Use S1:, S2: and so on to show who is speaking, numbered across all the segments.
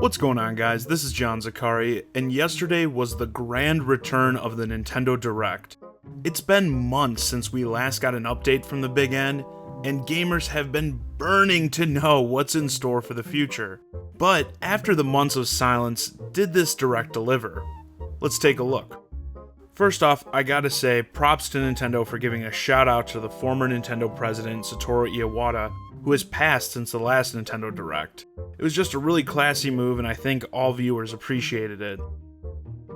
S1: What's going on, guys? This is John Zakari, and yesterday was the grand return of the Nintendo Direct. It's been months since we last got an update from the Big N, and gamers have been burning to know what's in store for the future. But after the months of silence, did this Direct deliver? Let's take a look. First off, I gotta say, props to Nintendo for giving a shout out to the former Nintendo president Satoru Iwata, who has passed since the last Nintendo Direct. It was just a really classy move, and I think all viewers appreciated it.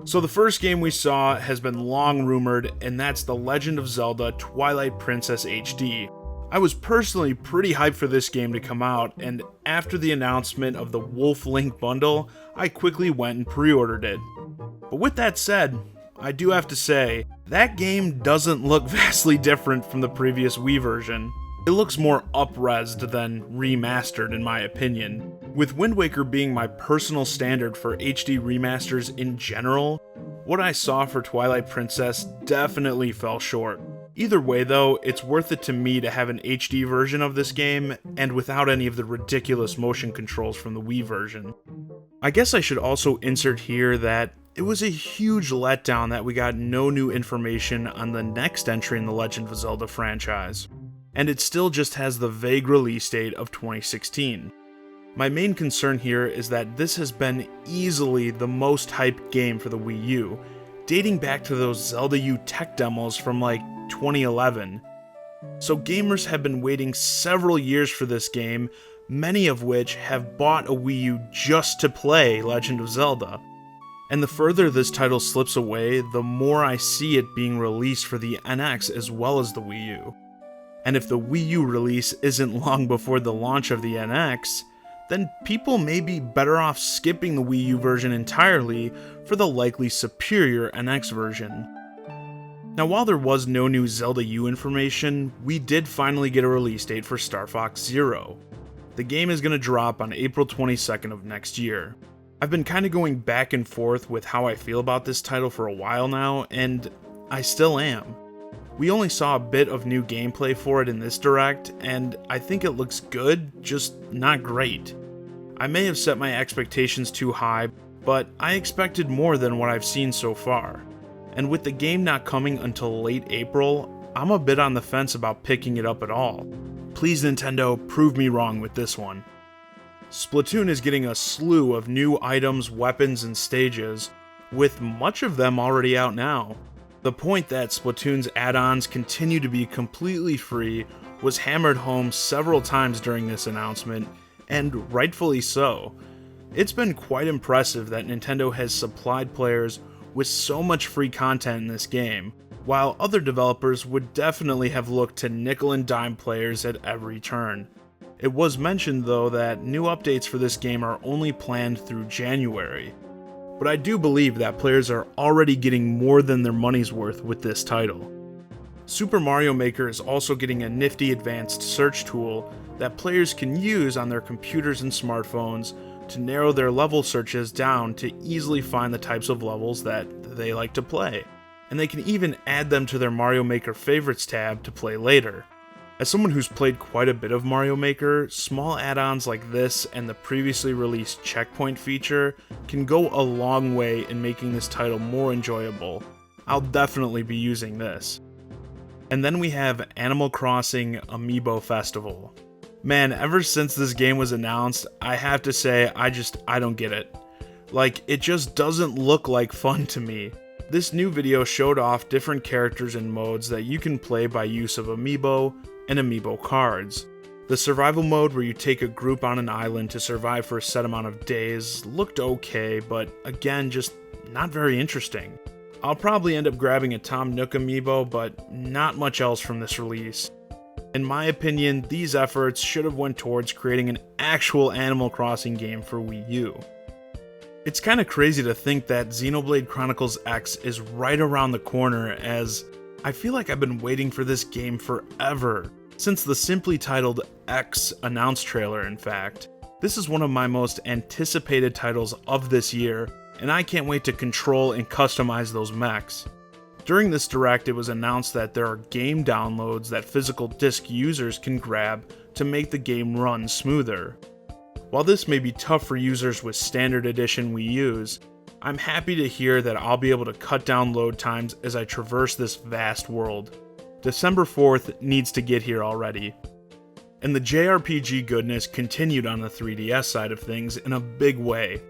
S1: So the first game we saw has been long rumored, and that's The Legend of Zelda Twilight Princess HD. I was personally pretty hyped for this game to come out, and after the announcement of the Wolf Link bundle, I quickly went and pre-ordered it. But with that said, I do have to say, that game doesn't look vastly different from the previous Wii version. It looks more up-resed than remastered in my opinion. With Wind Waker being my personal standard for HD remasters in general, what I saw for Twilight Princess definitely fell short. Either way though, it's worth it to me to have an HD version of this game, and without any of the ridiculous motion controls from the Wii version. I guess I should also insert here that it was a huge letdown that we got no new information on the next entry in the Legend of Zelda franchise, and it still just has the vague release date of 2016. My main concern here is that this has been easily the most hyped game for the Wii U, dating back to those Zelda U tech demos from like 2011. So gamers have been waiting several years for this game, many of which have bought a Wii U just to play Legend of Zelda. And the further this title slips away, the more I see it being released for the NX as well as the Wii U. And if the Wii U release isn't long before the launch of the NX, then people may be better off skipping the Wii U version entirely for the likely superior NX version. Now, while there was no new Zelda U information, we did finally get a release date for Star Fox Zero. The game is going to drop on April 22nd of next year. I've been kind of going back and forth with how I feel about this title for a while now, and I still am. We only saw a bit of new gameplay for it in this Direct, and I think it looks good, just not great. I may have set my expectations too high, but I expected more than what I've seen so far. And with the game not coming until late April, I'm a bit on the fence about picking it up at all. Please Nintendo, prove me wrong with this one. Splatoon is getting a slew of new items, weapons, and stages, with much of them already out now. The point that Splatoon's add-ons continue to be completely free was hammered home several times during this announcement, and rightfully so. It's been quite impressive that Nintendo has supplied players with so much free content in this game, while other developers would definitely have looked to nickel and dime players at every turn. It was mentioned though that new updates for this game are only planned through January. But I do believe that players are already getting more than their money's worth with this title. Super Mario Maker is also getting a nifty advanced search tool that players can use on their computers and smartphones to narrow their level searches down to easily find the types of levels that they like to play. And they can even add them to their Mario Maker Favorites tab to play later. As someone who's played quite a bit of Mario Maker, small add-ons like this and the previously released checkpoint feature can go a long way in making this title more enjoyable. I'll definitely be using this. And then we have Animal Crossing Amiibo Festival. Man, ever since this game was announced, I have to say, I don't get it. Like, it just doesn't look like fun to me. This new video showed off different characters and modes that you can play by use of Amiibo and Amiibo cards. The survival mode where you take a group on an island to survive for a set amount of days looked okay, but again, just not very interesting. I'll probably end up grabbing a Tom Nook Amiibo, but not much else from this release. In my opinion, these efforts should have went towards creating an actual Animal Crossing game for Wii U. It's kinda crazy to think that Xenoblade Chronicles X is right around the corner, as I feel like I've been waiting for this game forever, since the simply titled X announce trailer in fact. This is one of my most anticipated titles of this year, and I can't wait to control and customize those mechs. During this Direct, it was announced that there are game downloads that physical disc users can grab to make the game run smoother. While this may be tough for users with standard edition Wii U's, I'm happy to hear that I'll be able to cut down load times as I traverse this vast world. December 4th needs to get here already. And the JRPG goodness continued on the 3DS side of things in a big way.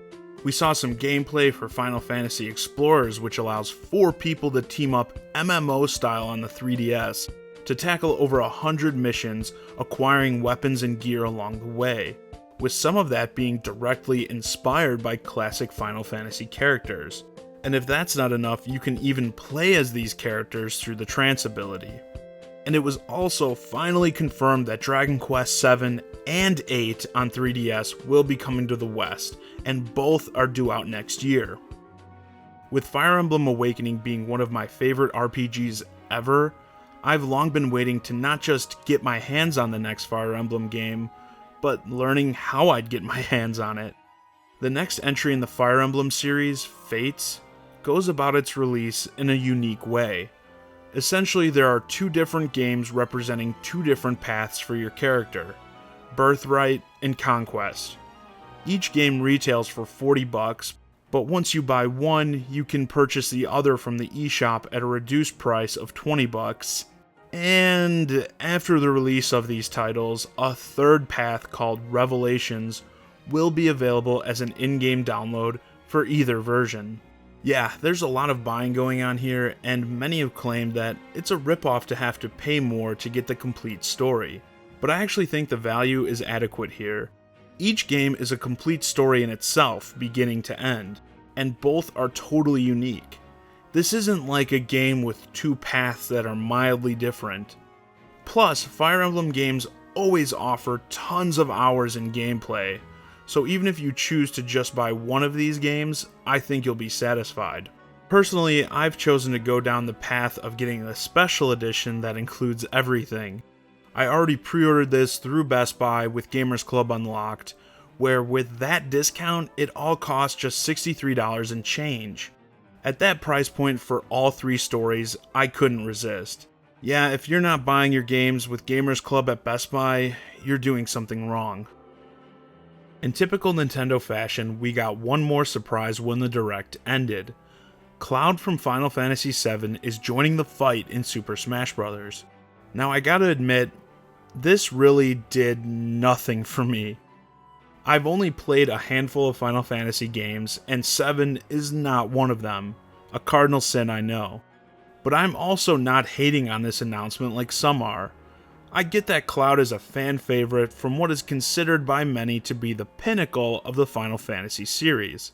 S1: We saw some gameplay for Final Fantasy Explorers, which allows 4 people to team up MMO style on the 3DS to tackle over 100 missions, acquiring weapons and gear along the way, with some of that being directly inspired by classic Final Fantasy characters. And if that's not enough, you can even play as these characters through the trance ability. And it was also finally confirmed that Dragon Quest VII and 8 on 3DS will be coming to the West, and both are due out next year. With Fire Emblem Awakening being one of my favorite RPGs ever, I've long been waiting to not just get my hands on the next Fire Emblem game, but learning how I'd get my hands on it. The next entry in the Fire Emblem series, Fates, goes about its release in a unique way. Essentially, there are 2 different games representing 2 different paths for your character, Birthright and Conquest. Each game retails for $40, but once you buy one, you can purchase the other from the eShop at a reduced price of $20. And after the release of these titles, a third path called Revelations will be available as an in-game download for either version. Yeah, there's a lot of buying going on here, and many have claimed that it's a ripoff to have to pay more to get the complete story. But I actually think the value is adequate here. Each game is a complete story in itself, beginning to end, and both are totally unique. This isn't like a game with 2 paths that are mildly different. Plus, Fire Emblem games always offer tons of hours in gameplay, so even if you choose to just buy one of these games, I think you'll be satisfied. Personally, I've chosen to go down the path of getting the special edition that includes everything. I already pre-ordered this through Best Buy with Gamers Club Unlocked, where with that discount, it all costs just $63 and change. At that price point for all 3 stories, I couldn't resist. Yeah, if you're not buying your games with Gamers Club at Best Buy, you're doing something wrong. In typical Nintendo fashion, we got one more surprise when the Direct ended. Cloud from Final Fantasy VII is joining the fight in Super Smash Bros. Now I gotta admit, this really did nothing for me. I've only played a handful of Final Fantasy games, and 7 is not one of them. A cardinal sin, I know. But I'm also not hating on this announcement like some are. I get that Cloud is a fan favorite from what is considered by many to be the pinnacle of the Final Fantasy series.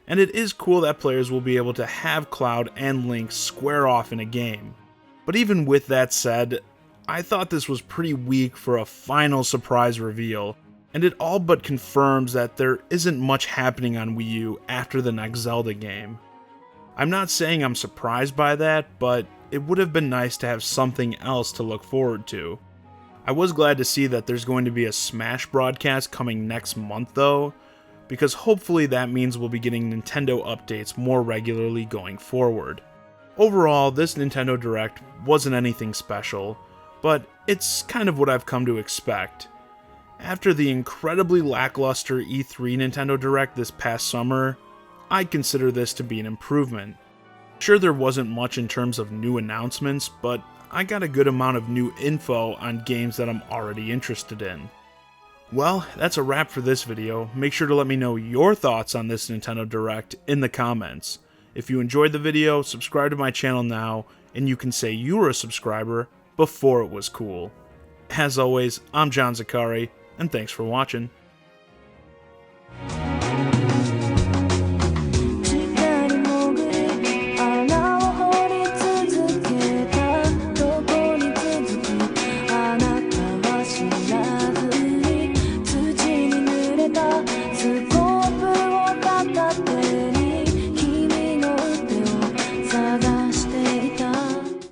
S1: And it is cool that players will be able to have Cloud and Link square off in a game. But even with that said, I thought this was pretty weak for a final surprise reveal, and it all but confirms that there isn't much happening on Wii U after the next Zelda game. I'm not saying I'm surprised by that, but it would have been nice to have something else to look forward to. I was glad to see that there's going to be a Smash broadcast coming next month though, because hopefully that means we'll be getting Nintendo updates more regularly going forward. Overall, this Nintendo Direct wasn't anything special, but it's kind of what I've come to expect. After the incredibly lackluster E3 Nintendo Direct this past summer, I'd consider this to be an improvement. Sure, there wasn't much in terms of new announcements, but I got a good amount of new info on games that I'm already interested in. Well, that's a wrap for this video. Make sure to let me know your thoughts on this Nintendo Direct in the comments. If you enjoyed the video, subscribe to my channel now, and you can say you were a subscriber before it was cool. As always, I'm John Zakari, and thanks for watching.